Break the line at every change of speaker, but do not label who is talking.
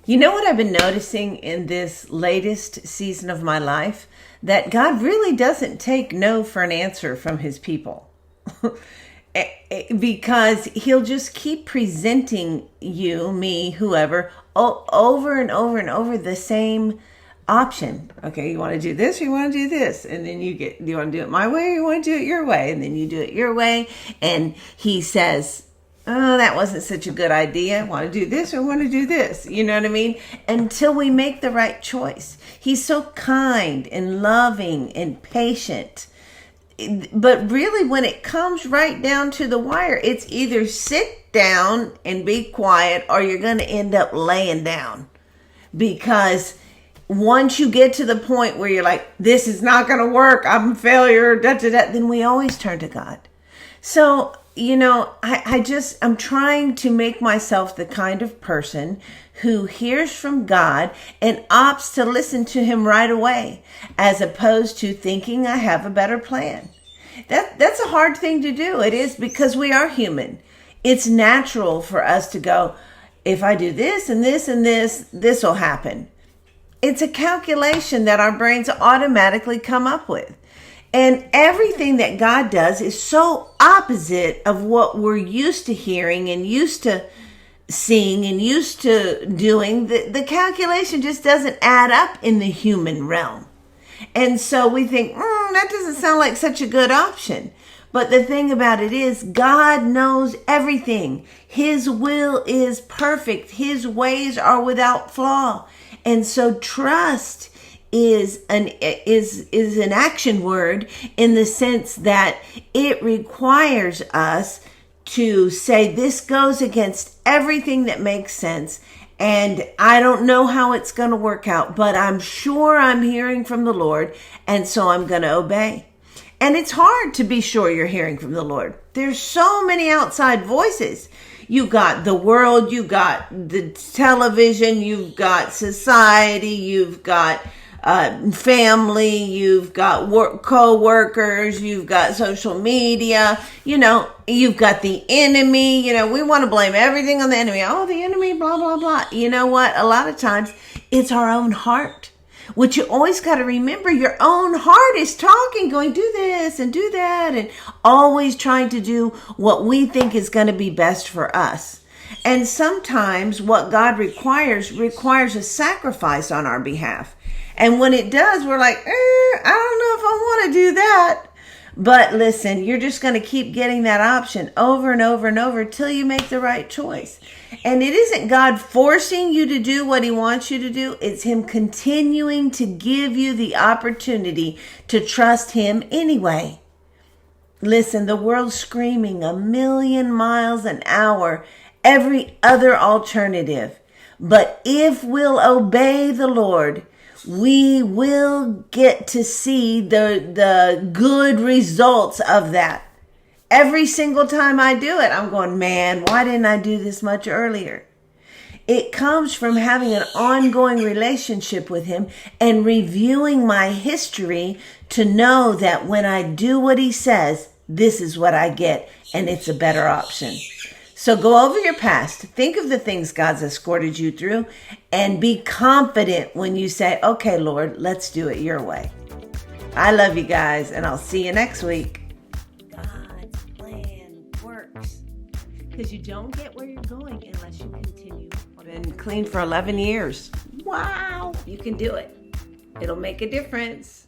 You know what I've been noticing in this latest season of my life? That God really doesn't take no for an answer from his people. Because he'll just keep presenting you, me, whoever, over and over and over the same option. Okay, you want to do this or you want to do this? And then do you want to do it my way or you want to do it your way? And then you do it your way. And he says, oh, that wasn't such a good idea. Want to do this or want to do this? You know what I mean? Until we make the right choice. He's so kind and loving and patient. But really, when it comes right down to the wire, it's either sit down and be quiet or you're going to end up laying down. Because once you get to the point where you're like, this is not going to work, I'm a failure, then we always turn to God. So, I'm trying to make myself the kind of person who hears from God and opts to listen to him right away, as opposed to thinking I have a better plan. That's a hard thing to do. It is, because we are human. It's natural for us to go, if I do this and this and this will happen. It's a calculation that our brains automatically come up with. And everything that God does is so opposite of what we're used to hearing and used to seeing and used to doing. The calculation just doesn't add up in the human realm. And so we think, that doesn't sound like such a good option. But the thing about it is, God knows everything. His will is perfect. His ways are without flaw. And so trust is an action word, in the sense that it requires us to say, this goes against everything that makes sense, and I don't know how it's going to work out, but I'm sure I'm hearing from the Lord, and so I'm going to obey. And it's hard to be sure you're hearing from the Lord. There's so many outside voices. You got the world, you got the television, you've got society, you've got family, you've got co-workers, you've got social media, you've got the enemy. We want to blame everything on the enemy. Oh, the enemy, blah, blah, blah. You know what? A lot of times it's our own heart, which you always got to remember. Your own heart is talking, going, do this and do that, and always trying to do what we think is going to be best for us. And sometimes what God requires a sacrifice on our behalf. And when it does, we're like, I don't know if I want to do that. But listen, you're just going to keep getting that option over and over and over till you make the right choice. And it isn't God forcing you to do what he wants you to do. It's him continuing to give you the opportunity to trust him anyway. Listen, the world's screaming 1,000,000 miles an hour, every other alternative. But if we'll obey the Lord, we will get to see the good results of that. Every single time I do it, I'm going, man, why didn't I do this much earlier? It comes from having an ongoing relationship with him and reviewing my history to know that when I do what he says, this is what I get, and it's a better option. So go over your past, think of the things God's escorted you through, and be confident when you say, okay, Lord, let's do it your way. I love you guys, and I'll see you next week. God's plan works, because you don't get where you're going unless you continue. I've been clean for 11 years. Wow, you can do it. It'll make a difference.